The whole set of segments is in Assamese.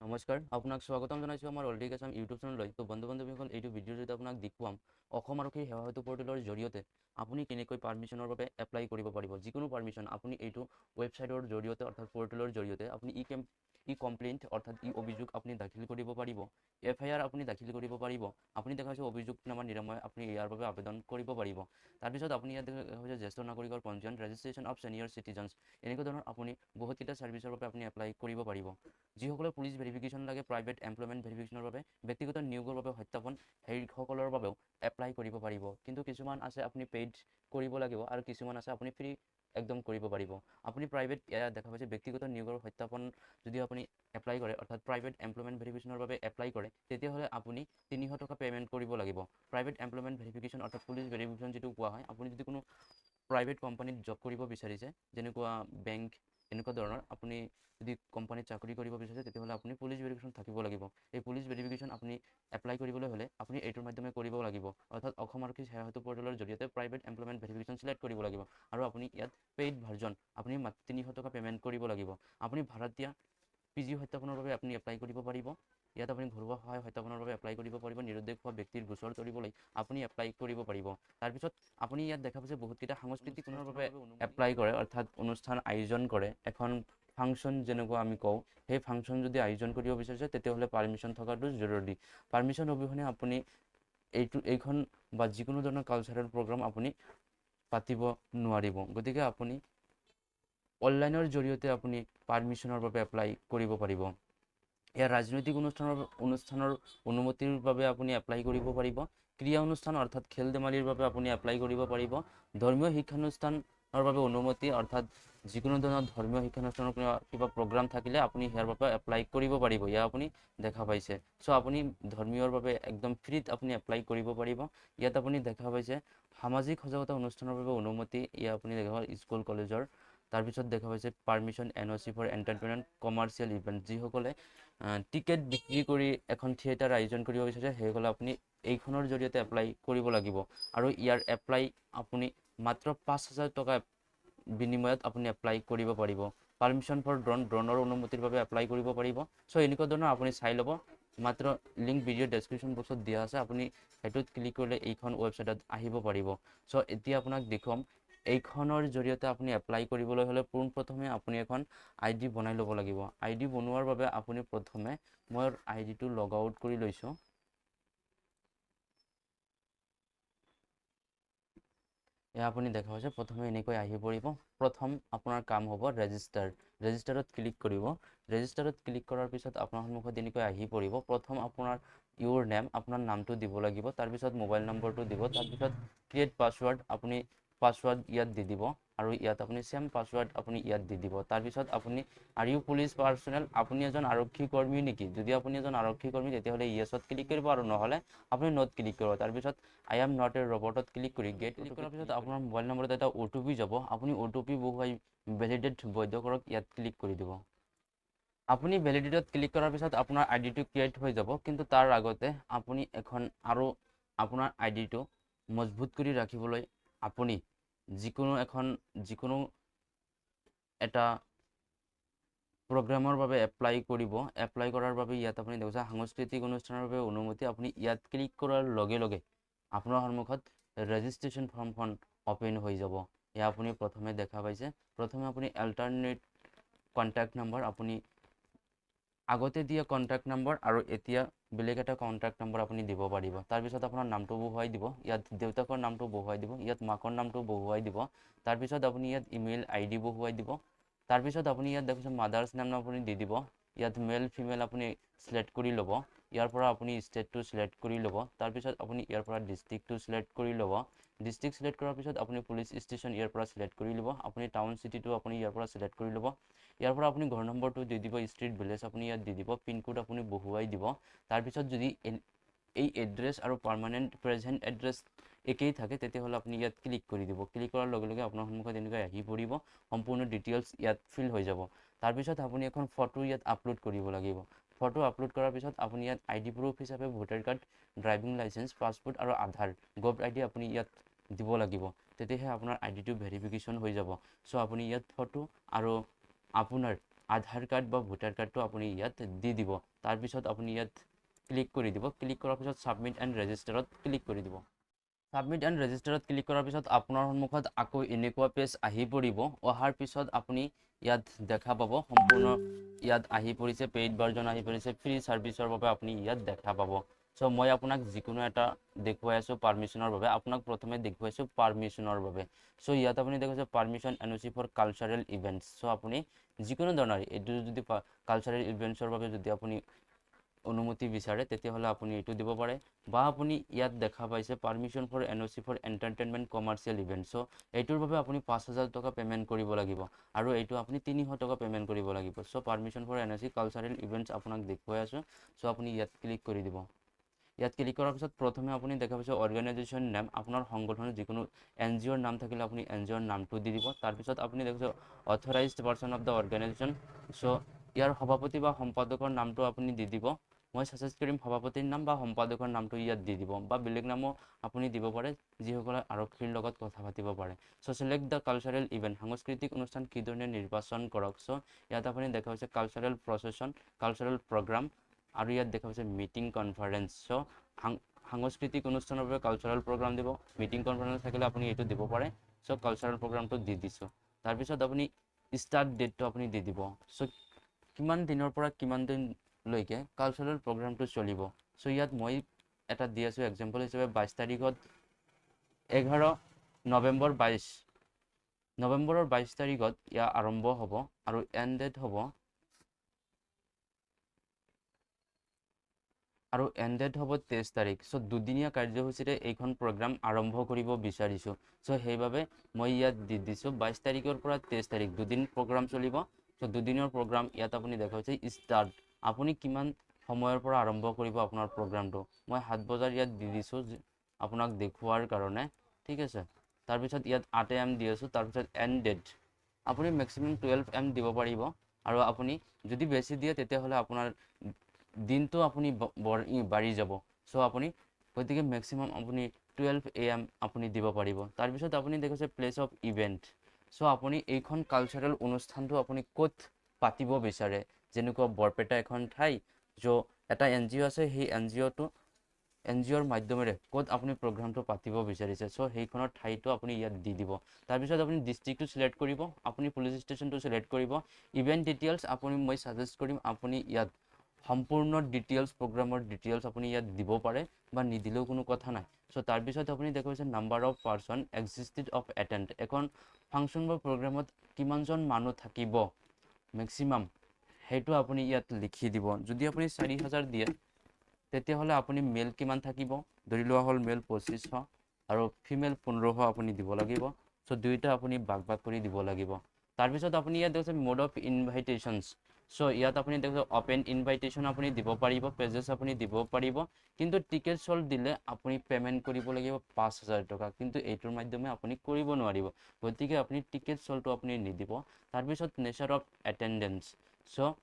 নমস্কাৰ, আপোনাক স্বাগতম জনাইছোঁ আমাৰ অল এডুকেশ্যন ইউটিউব চেনেললৈ। তো বন্ধু-বান্ধৱীসকল, এইটো ভিডিঅ'ৰ জৰিয়তে আপোনাক দেখুৱাম অসম আৰক্ষী সেৱা সেতু পৰ্টেলৰ জৰিয়তে আপুনি কেনেকৈ পাৰ্মিশ্যনৰ বাবে এপ্লাই কৰিব পাৰিব। যিকোনো পাৰ্মিশ্যন আপুনি এইটো ৱেবছাইটৰ জৰিয়তে অৰ্থাৎ পৰ্টেলৰ জৰিয়তে আপুনি কমপ্লেইণ্ট অৰ্থাৎ অভিযোগ আপুনি দাখিল কৰিব পাৰিব। FIR আপুনি দাখিল কৰিব পাৰিব। আপুনি দেখা হৈছে অভিযোগনামা নিৰাময় আপুনি ইয়াৰ বাবে আবেদন কৰিব পাৰিব। তাৰপিছত আপুনি ইয়াত দেখা হৈছে জ্যেষ্ঠ নাগৰিকৰ পঞ্জীয়ন, ৰেজিষ্ট্ৰেশ্যন অফ ছিনিয়ৰ চিটিজেনছ, এনেকুৱা ধৰণৰ আপুনি বহুতকেইটা ছাৰ্ভিচৰ বাবে আপুনি এপ্লাই কৰিব পাৰিব। যিসকলে পুলিচ ভেৰিফিকেশ্যন লাগে, প্ৰাইভেট এমপ্লয়মেণ্ট ভেৰিফিকেশ্যনৰ বাবে, ব্যক্তিগত নিয়োগৰ বাবে সত্যাপন, সেইসকলৰ বাবেও এপ্লাই কৰিব পাৰিব। কিন্তু কিছুমান আছে আপুনি পেইড কৰিব লাগিব আৰু কিছুমান আছে আপুনি ফ্ৰী একদম কৰিব পাৰিব। আপুনি প্ৰাইভেট দেখা পাইছে ব্যক্তিগত নিয়োগৰ সত্যাপন যদি আপুনি এপ্লাই কৰে অৰ্থাৎ প্ৰাইভেট এমপ্লয়মেণ্ট ভেৰিফিকেশ্যনৰ বাবে এপ্লাই কৰে, তেতিয়াহ'লে আপুনি 300 টকা পে'মেণ্ট কৰিব লাগিব। প্ৰাইভেট এমপ্লয়মেণ্ট ভেৰিফিকেশ্যন অৰ্থাৎ পুলিচ ভেৰিফিকেশ্যন যিটো কোৱা হয়, আপুনি যদি কোনো প্ৰাইভেট কোম্পানীত জব কৰিব বিচাৰিছে, যেনেকুৱা বেংক এনেকুৱা ধৰণৰ আপুনি যদি কোম্পানীত চাকৰি কৰিব বিচাৰিছে, তেতিয়াহ'লে আপুনি পুলিচ ভেৰিফিকেশ্যন থাকিব লাগিব। এই পুলিচ ভেৰিফিকেশ্যন আপুনি এপ্লাই কৰিবলৈ হ'লে আপুনি এইটোৰ মাধ্যমে কৰিব লাগিব, অৰ্থাৎ অসম আৰক্ষী সেৱা সেতু পৰ্টেলৰ জৰিয়তে প্ৰাইভেট এমপ্লয়মেণ্ট ভেৰিফিকেশ্যন চিলেক্ট কৰিব লাগিব আৰু আপুনি ইয়াত পেইড ভাৰ্জন আপুনি 300 টকা পে'মেণ্ট কৰিব লাগিব। আপুনি ভাড়াতীয়া PG সত্যাপনৰ বাবে আপুনি এপ্লাই কৰিব পাৰিব। ইয়াত আপুনি ঘৰুৱা সহায় সত্যাপনৰ বাবে এপ্লাই কৰিব পাৰিব। নিৰুদ্দেশ হোৱা ব্যক্তিৰ গোচৰ তৰিবলৈ আপুনি এপ্লাই কৰিব পাৰিব। তাৰপিছত আপুনি ইয়াত দেখা পাইছে বহুতকেইটা সাংস্কৃতিক অনুষ্ঠানৰ বাবে এপ্লাই কৰে, অৰ্থাৎ অনুষ্ঠান আয়োজন কৰে। এখন ফাংচন যেনেকুৱা আমি কওঁ, সেই ফাংচন যদি আয়োজন কৰিব বিচাৰিছে, তেতিয়াহ'লে পাৰ্মিশ্যন থকাটো জৰুৰী। পাৰ্মিশ্যন অবিহনে আপুনি এইখন বা যিকোনো ধৰণৰ কালচাৰেল প্ৰগ্ৰাম আপুনি পাতিব নোৱাৰিব। গতিকে আপুনি অনলাইনৰ জৰিয়তে আপুনি পাৰ্মিশ্যনৰ বাবে এপ্লাই কৰিব পাৰিব। ইয়াৰ ৰাজনৈতিক অনুষ্ঠানৰ অনুমতিৰ বাবে আপুনি এপ্লাই কৰিব পাৰিব। ক্ৰীড়া অনুষ্ঠান অৰ্থাৎ খেল ধেমালিৰ বাবে আপুনি এপ্লাই কৰিব পাৰিব। ধৰ্মীয় শিক্ষানুষ্ঠানৰ বাবে অনুমতি অৰ্থাৎ যিকোনো ধৰণৰ ধৰ্মীয় শিক্ষানুষ্ঠানৰ কিবা প্ৰগ্ৰাম থাকিলে আপুনি ইয়াৰ বাবে এপ্লাই কৰিব পাৰিব। ইয়াৰ আপুনি দেখা পাইছে। চ' আপুনি ধৰ্মীয়ৰ বাবে একদম ফ্ৰীত আপুনি এপ্লাই কৰিব পাৰিব। ইয়াত আপুনি দেখা পাইছে সামাজিক সজাগতা অনুষ্ঠানৰ বাবে অনুমতি, ইয়াত আপুনি দেখা পায় স্কুল কলেজৰ। তাৰপিছত দেখা পাইছে permission NOC for entertainment commercial event, যিসকলে টিকেট বিক্ৰী কৰি এখন থিয়েটাৰ আয়োজন কৰিব বিচাৰিছে, সেইসকলে আপুনি এইখনৰ জৰিয়তে এপ্লাই কৰিব লাগিব। আৰু ইয়াৰ এপ্লাই আপুনি মাত্ৰ 5,000 টকা বিনিময়ত আপুনি এপ্লাই কৰিব পাৰিব। পাৰ্মিশ্যন ফৰ ড্ৰোনৰ অনুমতিৰ বাবে এপ্লাই কৰিব পাৰিব। চ' এনেকুৱা ধৰণৰ আপুনি চাই ল'ব। মাত্ৰ লিংক ভিডিঅ' ডেছক্ৰিপশ্যন বক্সত দিয়া আছে, আপুনি সেইটোত ক্লিক কৰিলে এইখন ৱেবছাইটত আহিব পাৰিব। চ' এতিয়া আপোনাক দেখুৱাম এইখনৰ জৰিয়তে আপুনি এপ্লাই কৰিবলৈ হ'লে পোনপ্ৰথমে আপুনি এখন ID বনাই ল'ব লাগিব। ID বনোৱাৰ বাবে আপুনি প্ৰথমে মই ID টো লগ আউট কৰি লৈছোঁ। এয়া আপুনি দেখা পাইছে প্ৰথমে এনেকৈ আহি পৰিব। প্ৰথম আপোনাৰ কাম হ'ব ৰেজিষ্টাৰত ক্লিক কৰিব। ৰেজিষ্টাৰত ক্লিক কৰাৰ পিছত আপোনাৰ সন্মুখত এনেকৈ আহি পৰিব। প্ৰথম আপোনাৰ ইউৰ নেম, আপোনাৰ নামটো দিব লাগিব। তাৰপিছত মোবাইল নম্বৰটো দিব। তাৰপিছত ক্ৰিয়েট পাছৱৰ্ড, আপুনি পাছৱৰ্ড ইয়াত দি দিব আৰু ইয়াত আপুনি চেম পাছৱৰ্ড আপুনি ইয়াত দি দিব। তাৰপিছত আপুনি আৰ ইউ পুলিচ পাৰ্চনেল, আপুনি এজন আৰক্ষী কৰ্মী নেকি? যদি আপুনি এজন আৰক্ষী কৰ্মী তেতিয়াহ'লে ইয়েছত ক্লিক কৰিব আৰু নহ'লে আপুনি নট ক্লিক কৰিব। তাৰপিছত আই এম নট এ ৰবটত ক্লিক কৰি গেট ক্লিক কৰাৰ পিছত আপোনাৰ মোবাইল নম্বৰত এটা OTP যাব। আপুনি OTP বহুৱাই ভেলিডেট বৈধ কৰক, ইয়াত ক্লিক কৰি দিব। আপুনি ভেলিডেটত ক্লিক কৰাৰ পিছত আপোনাৰ ID টো ক্ৰিয়েট হৈ যাব। কিন্তু তাৰ আগতে আপুনি আৰু আপোনাৰ ID টো মজবুত কৰি ৰাখিবলৈ আপুনি যিকোনো এটা প্ৰগ্ৰামৰ বাবে এপ্লাই কৰিব। এপ্লাই কৰাৰ বাবে ইয়াত আপুনি দেখিছে সাংস্কৃতিক অনুষ্ঠানৰ বাবে অনুমতি, আপুনি ইয়াত ক্লিক কৰাৰ লগে লগে আপোনাৰ সন্মুখত ৰেজিষ্ট্ৰেশ্যন ফৰ্মখন অ'পেন হৈ যাব। এয়া আপুনি প্ৰথমে দেখা পাইছে। প্ৰথমে আপুনি এল্টাৰনেট কণ্টেক্ট নম্বৰ, আপুনি আগতে দিয়া কণ্টেক্ট নম্বৰ আৰু এতিয়া বেলেগ এটা কণ্টেক্ট নম্বৰ আপুনি দিব পাৰিব। তাৰপিছত আপোনাৰ নামটো বহুৱাই দিব। ইয়াত দেউতাকৰ নামটো বহুৱাই দিব। ইয়াত মাকৰ নামটো বহুৱাই দিব। তাৰপিছত আপুনি ইয়াত ইমেইল ID বহুৱাই দিব। তাৰপিছত আপুনি ইয়াত দেখিছে মাদাৰ্ছ নেম আপুনি দি দিব। ইয়াত মেল ফিমেল আপুনি চিলেক্ট কৰি ল'ব। ইয়াৰ পৰা আপুনি ষ্টেটটো চিলেক্ট কৰি ল'ব। তাৰপিছত আপুনি ইয়াৰ পৰা ডিষ্ট্ৰিক্টটো চিলেক্ট কৰি ল'ব। ডিষ্ট্ৰিক্ট চিলেক্ট কৰাৰ পিছত আপুনি পুলিচ ষ্টেচন ইয়াৰ পৰা চিলেক্ট কৰি ল'ব। আপুনি টাউন চিটিটো আপুনি ইয়াৰ পৰা চিলেক্ট কৰি ল'ব। ইয়াৰ পৰা আপুনি ঘৰ নম্বৰটো দি দিব, ষ্ট্ৰীট ভিলেজ আপুনি ইয়াত দি দিব, পিনক'ড আপুনি বহুৱাই দিব। তাৰপিছত যদি এই এড্ৰেছ আৰু পাৰ্মানেণ্ট প্ৰেজেণ্ট এড্ৰেছ একেই থাকে, তেতিয়াহ'লে আপুনি ইয়াত ক্লিক কৰি দিব। ক্লিক কৰাৰ লগে লগে আপোনাৰ সন্মুখত এনেকৈ আহি পৰিব। সম্পূৰ্ণ ডিটেইলছ ইয়াত ফিল হৈ যাব। তাৰপিছত আপুনি এখন ফটো ইয়াত আপলোড কৰিব লাগিব। ফটো আপলোড কৰাৰ পিছত আপুনি ইয়াত ID প্ৰুফ হিচাপে voter card, driving licence, passport আৰু আধাৰ, গভ ID আপুনি ইয়াত দিব লাগিব। তেতিয়াহে আপোনাৰ ID টো ভেৰিফিকেশ্যন হৈ যাব। চ' আপুনি ইয়াত ফটো আৰু আপোনাৰ আধাৰ কাৰ্ড বা ভোটাৰ কাৰ্ডটো আপুনি ইয়াত দি দিব। তাৰপিছত আপুনি ইয়াত ক্লিক কৰি দিব। ক্লিক কৰাৰ পিছত ছাবমিট এণ্ড ৰেজিষ্টাৰত ক্লিক কৰি দিব। ছাবমিট এণ্ড ৰেজিষ্টাৰত ক্লিক কৰাৰ পিছত আপোনাৰ সন্মুখত আকৌ এনেকুৱা পেজ আহি পৰিব। অহাৰ পিছত আপুনি ইয়াত দেখা পাব সম্পূৰ্ণ ইয়াত আহি পৰিছে, পেইড ভাৰ্জন আহি পৰিছে, ফ্ৰী ছাৰ্ভিচৰ বাবে আপুনি ইয়াত দেখা পাব। চ' মই আপোনাক যিকোনো এটা দেখুৱাই আছোঁ পাৰ্মিশ্যনৰ বাবে। আপোনাক প্ৰথমে দেখুৱাইছোঁ পাৰ্মিশ্যনৰ বাবে। চ' ইয়াত আপুনি দেখিছে permission NOC for cultural events. So' আপুনি যিকোনো ধৰণৰ এইটো যদি কালচাৰেল ইভেণ্টছৰ বাবে যদি আপুনি অনুমতি বিচাৰে তেতিয়াহ'লে আপুনি এইটো দিব পাৰে। বা আপুনি ইয়াত দেখা পাইছে permission for NOC for entertainment commercial event. So' এইটোৰ বাবে আপুনি 5,000 টকা পে'মেণ্ট কৰিব লাগিব আৰু এইটো আপুনি 300 টকা পে'মেণ্ট কৰিব লাগিব। So' permission for NOC cultural events আপোনাক দেখুৱাই আছোঁ। চ' আপুনি ইয়াত ক্লিক কৰি দিব। ইয়াত ক্লিক কৰাৰ পিছত প্ৰথমে আপুনি দেখা পাইছে অৰ্গেনাইজেশ্যন নেম, আপোনাৰ সংগঠনৰ যিকোনো NGOৰ নাম থাকিলে আপুনি NGOৰ নামটো দি দিব। তাৰপিছত আপুনি দেখিছে authorised person of the organisation. So' ইয়াৰ সভাপতি বা সম্পাদকৰ নামটো আপুনি দি দিব। মই ছাজেষ্ট কৰিম সভাপতিৰ নাম বা সম্পাদকৰ নামটো ইয়াত দি দিব, বা বেলেগ নামো আপুনি দিব পাৰে যিসকলে আৰক্ষীৰ লগত কথা পাতিব পাৰে। চ' চিলেক্ট দ্য কালচাৰেল ইভেণ্ট, সাংস্কৃতিক অনুষ্ঠান কি ধৰণে নিৰ্বাচন কৰক। চ' ইয়াত আপুনি দেখা পাইছে কালচাৰেল প্ৰচেছন, কালচাৰেল প্ৰগ্ৰাম, আৰু ইয়াত দেখা পাইছে মিটিং কনফাৰেঞ্চ। চ' সাংস্কৃতিক অনুষ্ঠানৰ বাবে কালচাৰেল প্ৰগ্ৰাম দিব, মিটিং কনফাৰেঞ্চ থাকিলে আপুনি এইটো দিব পাৰে। চ' কালচাৰেল প্ৰগ্ৰামটো দি দিছোঁ। তাৰপিছত আপুনি ষ্টাৰ্ট ডেটটো আপুনি দি দিব। চ' কিমান দিনৰ পৰা কিমান দিনলৈকে কালচাৰেল প্ৰগ্ৰামটো চলিব। চ' ইয়াত মই এটা দি আছোঁ এক্সাম্পল হিচাপে 22 তাৰিখত 11 নৱেম্বৰ 22 তাৰিখত ইয়াৰ আৰম্ভ হ'ব আৰু এণ্ড ডেট হ'ব আৰু এণ্ড ডেট হ'ব 23 তাৰিখ। চ' দুদিনীয়া কাৰ্যসূচীৰে এইখন প্ৰগ্ৰাম আৰম্ভ কৰিব বিচাৰিছোঁ। চ' সেইবাবে মই ইয়াত দি দিছোঁ 22 তাৰিখৰ পৰা 23 তাৰিখ, দুদিন প্ৰগ্ৰাম চলিব। চ' দুদিনৰ প্ৰগ্ৰাম ইয়াত আপুনি দেখা হৈছে ষ্টাৰ্ট, আপুনি কিমান সময়ৰ পৰা আৰম্ভ কৰিব আপোনাৰ প্ৰগ্ৰামটো। মই 7 বজাৰ ইয়াত দি দিছোঁ আপোনাক দেখুৱাৰ কাৰণে, ঠিক আছে। তাৰপিছত ইয়াত 8 AM দি আছোঁ। তাৰপিছত এণ্ড ডেট আপুনি মেক্সিমাম 12 AM দিব পাৰিব, আৰু আপুনি যদি বেছি দিয়ে তেতিয়াহ'লে আপোনাৰ দিনটো আপুনি বাঢ়ি যাব। চ' আপুনি গতিকে মেক্সিমাম আপুনি 12 AM আপুনি দিব পাৰিব। তাৰপিছত আপুনি দেখিছে প্লেচ অফ ইভেণ্ট। চ' আপুনি এইখন কালচাৰেল অনুষ্ঠানটো আপুনি ক'ত পাতিব বিচাৰে। যেনেকুৱা বৰপেটা এখন ঠাই, য' এটা NGO আছে, সেই NGOৰ মাধ্যমেৰে ক'ত আপুনি প্ৰগ্ৰামটো পাতিব বিচাৰিছে। চ' সেইখনৰ ঠাইটো আপুনি ইয়াত দি দিব। তাৰপিছত আপুনি ডিষ্ট্ৰিক্টটো চিলেক্ট কৰিব, আপুনি পুলিচ ষ্টেচনটো চিলেক্ট কৰিব। ইভেণ্ট ডিটেইলছ মই ছাজেষ্ট কৰিম আপুনি ইয়াত সম্পূৰ্ণ ডিটেইলছ, প্ৰগ্ৰামৰ ডিটেইলছ আপুনি ইয়াত দিব পাৰে বা নিদিলেও কোনো কথা নাই। চ' তাৰপিছত আপুনি দেখা পাইছে number of person existed of attend, এখন ফাংচন বা প্ৰগ্ৰামত কিমানজন মানুহ থাকিব মেক্সিমাম, সেইটো আপুনি ইয়াত লিখি দিব। যদি আপুনি 4,000 দিয়ে তেতিয়াহ'লে আপুনি মেল কিমান থাকিব, ধৰি লোৱা হ'ল মেল 2500 আৰু ফিমেল 1500 আপুনি দিব লাগিব। চ' দুয়োটা আপুনি ভাগ কৰি দিব লাগিব। তাৰপিছত আপুনি ইয়াত দেখিছে মোড অফ ইনভাইটেশ্যনছ। চ' ইয়াত আপুনি দেখিছে অপেন ইনভাইটেশ্যন আপুনি দিব পাৰিব, পেজেছ আপুনি দিব পাৰিব, কিন্তু টিকেট চল্ড দিলে আপুনি পে'মেণ্ট কৰিব লাগিব 5,000 টকা, কিন্তু এইটোৰ মাধ্যমে আপুনি কৰিব নোৱাৰিব। গতিকে আপুনি টিকেট চল্ডটো আপুনি নিদিব। তাৰপিছত নেচাৰ অফ এটেণ্ডেঞ্চ। চ'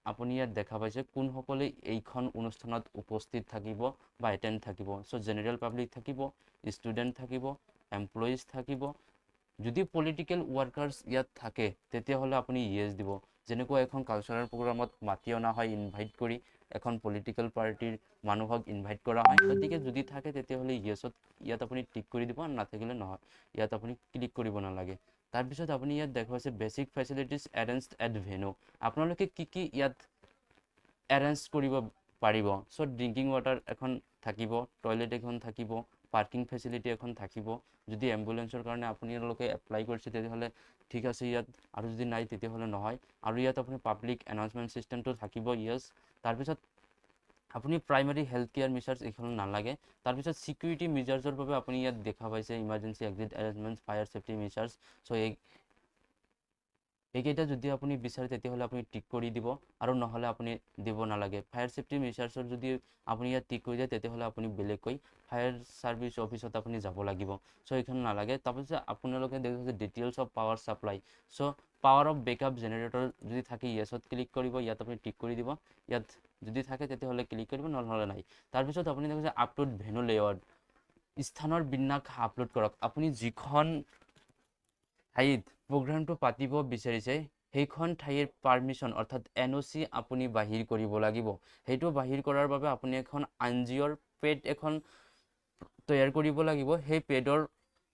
আপুনি ইয়াত দেখা পাইছে কোনসকলে এইখন অনুষ্ঠানত উপস্থিত থাকিব বা এটেণ্ড থাকিব। চ' জেনেৰেল পাব্লিক থাকিব, ষ্টুডেণ্ট থাকিব, এমপ্লয়িজ থাকিব। যদি পলিটিকেল ৱৰ্কাৰ্ছ ইয়াত থাকে তেতিয়াহ'লে আপুনি য়েছ দিব। যেনেকুৱা এখন কালচাৰেল প্ৰগ্ৰামত মাতি অনা হয় ইনভাইট কৰি, এখন পলিটিকেল পাৰ্টিৰ মানুহক ইনভাইট কৰা হয়। গতিকে যদি থাকে তেতিয়াহ'লে য়েছত ইয়াত আপুনি টিক কৰি দিব, নাথাকিলে নহয়, ইয়াত আপুনি ক্লিক কৰিব নালাগে। তাৰপিছত আপুনি ইয়াত দেখা পাইছে basic facilities arranged at venue, আপোনালোকে কি ইয়াত এৰেঞ্জ কৰিব পাৰিব। চ' ড্ৰিংকিং ৱাটাৰ এখন থাকিব, টয়লেট এখন থাকিব, পাৰ্কিং ফেচিলিটি এখন থাকিব। যদি এম্বুলেঞ্চৰ কাৰণে আপোনালোকে এপ্লাই কৰিছে তেতিয়াহ'লে ঠিক আছে ইয়াত, আৰু যদি নাই তেতিয়াহ'লে নহয়। আৰু ইয়াত আপুনি পাব্লিক এনাউন্সমেণ্ট ছিষ্টেমটো থাকিব, য়েছ। তাৰপিছত আপুনি প্ৰাইমাৰী হেল্থ কেয়াৰ মেজাৰ্ছ এইখন নালাগে। তাৰপিছত ছিকিউৰিটি মেজাৰ্ছৰ বাবে আপুনি ইয়াত দেখা পাইছে emergency exit arrangements, fire safety measures. So' এইকেইটা যদি আপুনি বিচাৰে তেতিয়াহ'লে আপুনি টিক কৰি দিব, আৰু নহ'লে আপুনি দিব নালাগে। ফায়াৰ ছেফটি মেজাৰ্ছৰ যদি আপুনি ইয়াত টিক কৰি দিয়ে তেতিয়াহ'লে আপুনি বেলেগকৈ ফায়াৰ ছাৰ্ভিচ অফিচত আপুনি যাব লাগিব। চ' এইখন নালাগে। তাৰপিছত আপোনালোকে দেখিছে details of power supply. So' power of backup generator যদি থাকে য়েছত ক্লিক কৰিব, ইয়াত আপুনি টিক কৰি দিব। ইয়াত যদি থাকে তেতিয়াহ'লে ক্লিক কৰিব, নহ'লে নাই। তাৰপিছত আপুনি দেখিছে আপলোড ভেনু লেআউট, স্থানৰ বিন্যাস আপলোড কৰক। আপুনি যিখন ঠাইত প্ৰগ্ৰামটো পাতিব বিচাৰিছে সেইখন ঠাইৰ পাৰ্মিশ্যন অৰ্থাৎ NOC আপুনি বাহিৰ কৰিব লাগিব। সেইটো বাহিৰ কৰাৰ বাবে আপুনি এখন NGOৰ পেড এখন তৈয়াৰ কৰিব লাগিব। সেই পেডৰ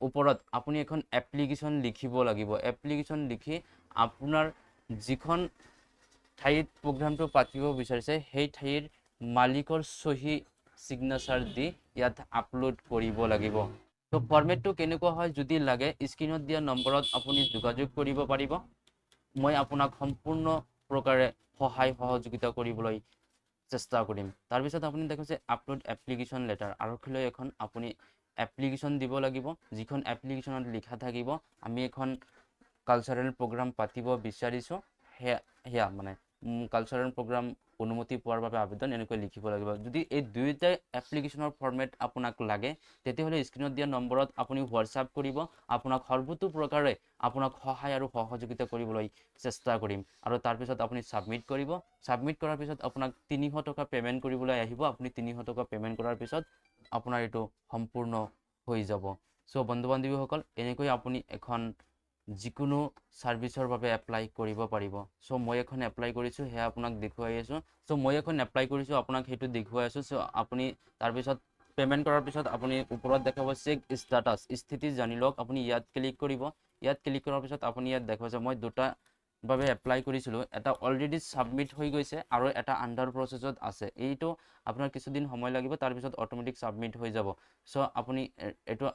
ওপৰত আপুনি এখন এপ্লিকেশ্যন লিখিব লাগিব। এপ্লিকেশ্যন লিখি আপোনাৰ যিখন ঠাইত প্ৰগ্ৰামটো পাতিব বিচাৰিছে সেই ঠাইৰ মালিকৰ সহি সিগনেচাৰ দি ইয়াত আপলোড কৰিব লাগিব। তো ফৰ্মেটটো কেনেকুৱা হয় যদি লাগে স্ক্ৰীনত দিয়া নম্বৰত আপুনি যোগাযোগ কৰিব পাৰিব। মই আপোনাক সম্পূৰ্ণ প্ৰকাৰে সহায় সহযোগিতা কৰিবলৈ চেষ্টা কৰিম। তাৰপিছত আপুনি দেখিছে আপলোড এপ্লিকেশ্যন লেটাৰ, আৰক্ষীলৈ এখন আপুনি এপ্লিকেশ্যন দিব লাগিব। যিখন এপ্লিকেশ্যনত লিখা থাকিব আমি এখন কালচাৰেল প্ৰগ্ৰাম পাতিব বিচাৰিছোঁ, সেয়া মানে কালচাৰেল প্ৰগ্ৰাম অনুমতি পোৱাৰ বাবে আবেদন এনেকৈ লিখিব লাগিব। যদি এই দুয়োটা এপ্লিকেশ্যনৰ ফৰ্মেট আপোনাক লাগে তেতিয়াহ'লে স্ক্ৰীনত দিয়া নম্বৰত আপুনি হোৱাটছআপ কৰিব। আপোনাক সৰ্বতো প্ৰকাৰে আপোনাক সহায় আৰু সহযোগিতা কৰিবলৈ চেষ্টা কৰিম। আৰু তাৰপিছত আপুনি ছাবমিট কৰিব। ছাবমিট কৰাৰ পিছত আপোনাক 300 টকা পে'মেণ্ট কৰিবলৈ আহিব। আপুনি 300 টকা পে'মেণ্ট কৰাৰ পিছত আপোনাৰ এইটো সম্পূৰ্ণ হৈ যাব। চ' বন্ধু বান্ধৱীসকল এনেকৈ আপুনি এখন যিকোনো ছাৰ্ভিচৰ বাবে এপ্লাই কৰিব পাৰিব। চ' মই এখন এপ্লাই কৰিছোঁ, সেয়া আপোনাক দেখুৱাই আছোঁ। চ' মই এখন এপ্লাই কৰিছোঁ, আপোনাক সেইটো দেখুৱাই আছোঁ। চ' আপুনি তাৰপিছত পে'মেণ্ট কৰাৰ পিছত আপুনি ওপৰত দেখাব চেক ষ্টেটাছ, স্থিতি জানি লওক। আপুনি ইয়াত ক্লিক কৰিব। ইয়াত ক্লিক কৰাৰ পিছত আপুনি ইয়াত দেখুৱাইছে মই দুটা বাবে এপ্লাই কৰিছিলোঁ, এটা অলৰেডি ছাবমিট হৈ গৈছে আৰু এটা আণ্ডাৰ প্ৰচেছত আছে। এইটো আপোনাৰ কিছুদিন সময় লাগিব, তাৰপিছত অট'মেটিক ছাবমিট হৈ যাব। চ' আপুনি এইটো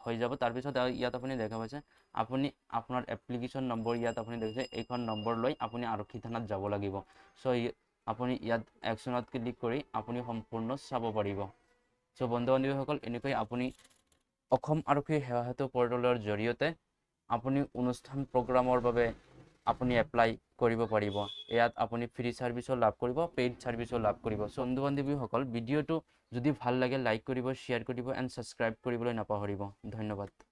হৈ যাব। তাৰপিছত ইয়াত আপুনি দেখা পাইছে আপুনি আপোনাৰ এপ্লিকেশ্যন নম্বৰ ইয়াত আপুনি দেখিছে এইখন নম্বৰ লৈ আপুনি আৰক্ষী থানাত যাব লাগিব। চ' আপুনি ইয়াত একশ্যনত ক্লিক কৰি আপুনি সম্পূৰ্ণ চাব পাৰিব। চ' বন্ধু বান্ধৱীসকল এনেকৈ আপুনি অসম আৰক্ষী সেৱা সেতু পৰ্টেলৰ জৰিয়তে আপুনি অনুষ্ঠান প্ৰগ্ৰামৰ বাবে আপুনি এপ্লাই কৰিব পাৰিব। ইয়াত আপুনি ফ্ৰী ছাৰ্ভিচো লাভ কৰিব, পেইড ছাৰ্ভিচো লাভ কৰিব। চ' বন্ধু বান্ধৱীসকল ভিডিঅ'টো যদি ভাল লাগে লাইক কৰিব, শ্বেয়াৰ কৰিব এণ্ড ছাবস্ক্ৰাইব কৰিবলৈ নাপাহৰিব। ধন্যবাদ।